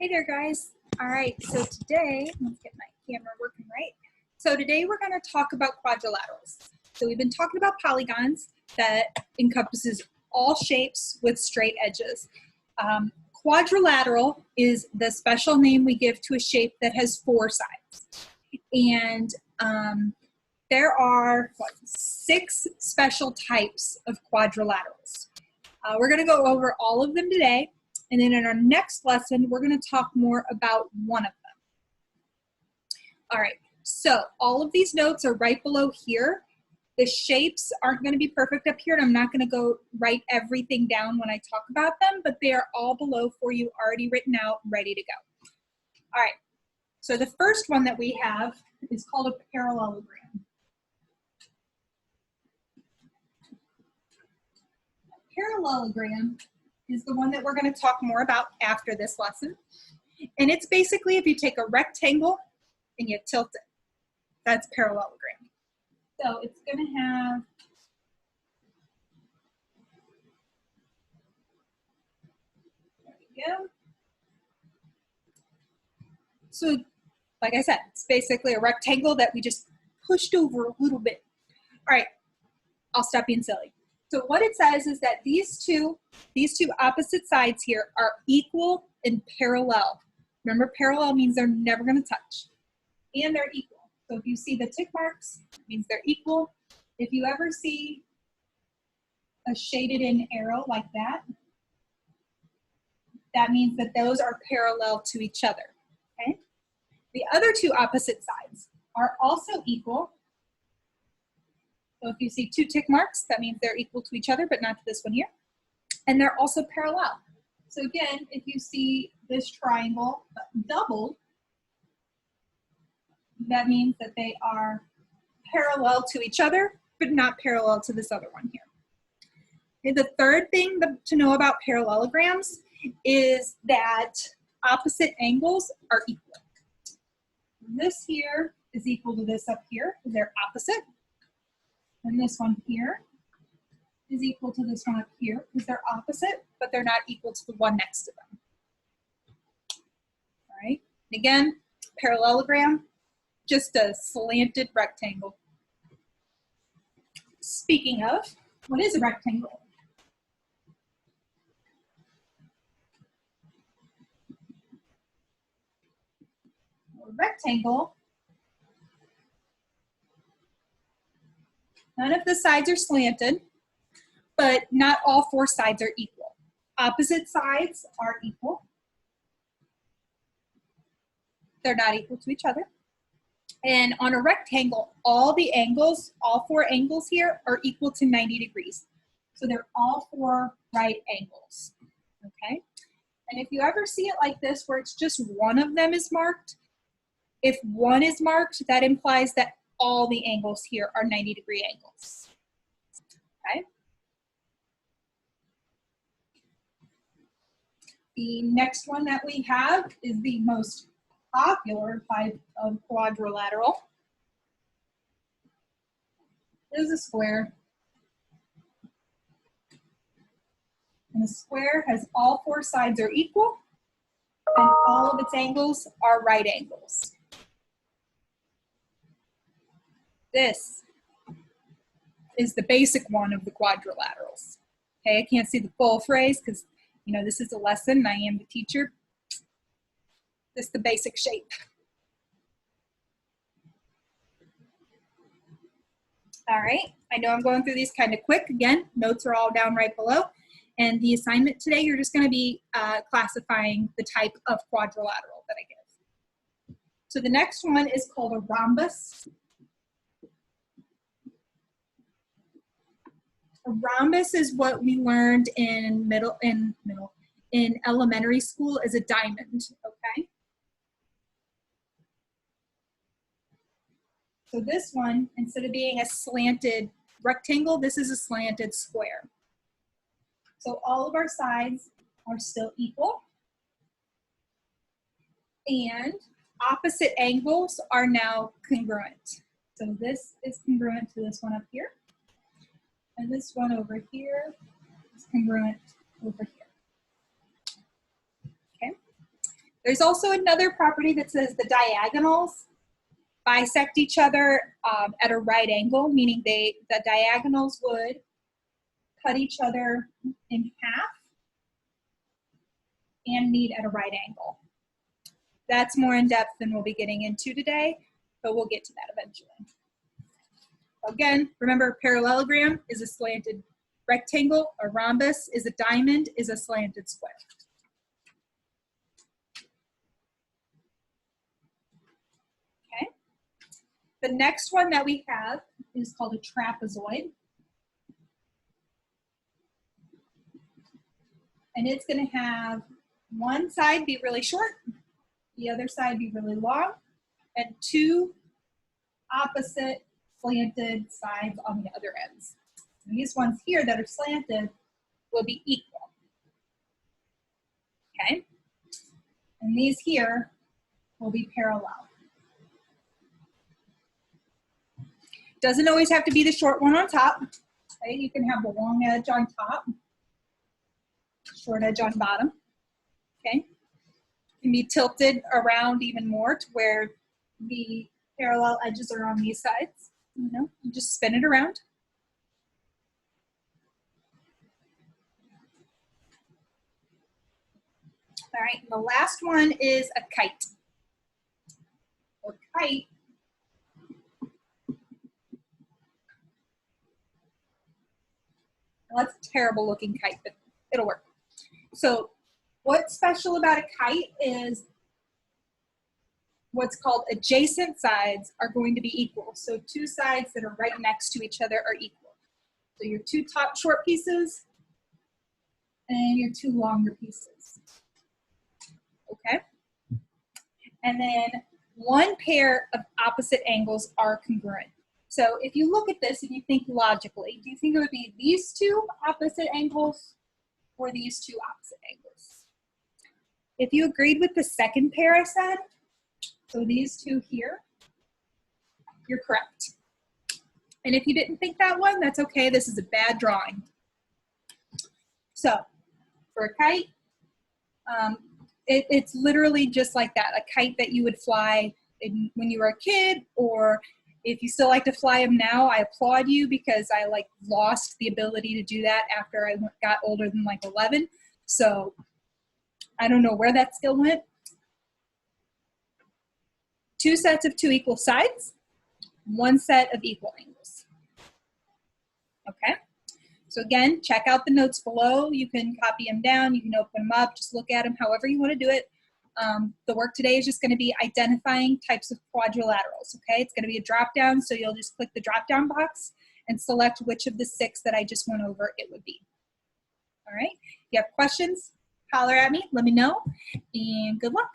Hey there, guys. All right, so today, let's get my camera working right. So today we're going to talk about quadrilaterals. So we've been talking about polygons that encompasses all shapes with straight edges. Quadrilateral is the special name we give to a shape that has four sides. And there are 6 special types of quadrilaterals. We're going to go over all of them today. And then in our next lesson, we're going to talk more about one of them. All right, so all of these notes are right below here. The shapes aren't going to be perfect up here, and I'm not going to go write everything down when I talk about them, but they are all below for you, already written out, ready to go. All right, so the first one that we have is called a parallelogram. A parallelogram is the one that we're going to talk more about after this lesson. And it's basically if you take a rectangle and you tilt it. That's parallelogram. So it's going to have there we go. So like I said, it's basically a rectangle that we just pushed over a little bit. All right, I'll stop being silly. So what it says is that these two opposite sides here are equal and parallel. Remember, parallel means they're never going to touch. And they're equal. So if you see the tick marks, it means they're equal. If you ever see a shaded in arrow like that, that means that those are parallel to each other. Okay? The other two opposite sides are also equal. So if you see 2 tick marks, that means they're equal to each other, but not to this one here. And they're also parallel. So again, if you see this triangle doubled, that means that they are parallel to each other, but not parallel to this other one here. And the third thing to know about parallelograms is that opposite angles are equal. This here is equal to this up here, because they're opposite. And this one here is equal to this one up here because they're opposite, but they're not equal to the one next to them. All right, and again, parallelogram, just a slanted rectangle. Speaking of, what is a rectangle? A rectangle, none of the sides are slanted, but not all 4 sides are equal. Opposite sides are equal. They're not equal to each other. And on a rectangle, all the angles, all 4 angles here are equal to 90 degrees. So they're all 4 right angles, okay? And if you ever see it like this, where it's just one of them is marked, if one is marked, that implies that all the angles here are 90-degree angles, okay? The next one that we have is the most popular type of quadrilateral. It is a square. And a square has all 4 sides are equal, and all of its angles are right angles. This is the basic one of the quadrilaterals. Okay, I can't see the full phrase because, you know, this is a lesson and I am the teacher. This is the basic shape. All right, I know I'm going through these kind of quick. Again, notes are all down right below. And the assignment today, you're just going to be classifying the type of quadrilateral that I give. So the next one is called a rhombus. A rhombus is what we learned in elementary school as a diamond, okay? So this one, instead of being a slanted rectangle, this is a slanted square. So all of our sides are still equal. And opposite angles are now congruent. So this is congruent to this one up here. And this one over here is congruent over here. Okay. There's also another property that says the diagonals bisect each other at a right angle, meaning the diagonals would cut each other in half and meet at a right angle. That's more in depth than we'll be getting into today, but we'll get to that eventually. Again, remember, parallelogram is a slanted rectangle, a rhombus is a diamond, is a slanted square. Okay. The next one that we have is called a trapezoid. And it's going to have one side be really short, the other side be really long, and two opposite slanted sides on the other ends. And these ones here that are slanted will be equal. Okay? And these here will be parallel. Doesn't always have to be the short one on top. Okay? You can have the long edge on top, short edge on bottom. Okay? It can be tilted around even more to where the parallel edges are on these sides. You know, you just spin it around. All right, and the last one is a kite. A kite well, that's a terrible looking kite, but it'll work. So what's special about a kite is what's called adjacent sides are going to be equal. So two sides that are right next to each other are equal. So your two top short pieces and your two longer pieces. Okay? And then one pair of opposite angles are congruent. So if you look at this and you think logically, do you think it would be these two opposite angles or these two opposite angles? If you agreed with the second pair I said, so these two here, you're correct. And if you didn't think that one, that's okay. This is a bad drawing. So for a kite, it's literally just like that, a kite that you would fly when you were a kid, or if you still like to fly them now, I applaud you because I lost the ability to do that after I got older than 11. So I don't know where that skill went. Two sets of two equal sides, one set of equal angles. Okay, so again, check out the notes below. You can copy them down, you can open them up, just look at them however you want to do it. The work today is just going to be identifying types of quadrilaterals, okay? It's going to be a drop down, so you'll just click the drop down box and select which of the 6 that I just went over it would be. All right, if you have questions, holler at me, let me know, and good luck.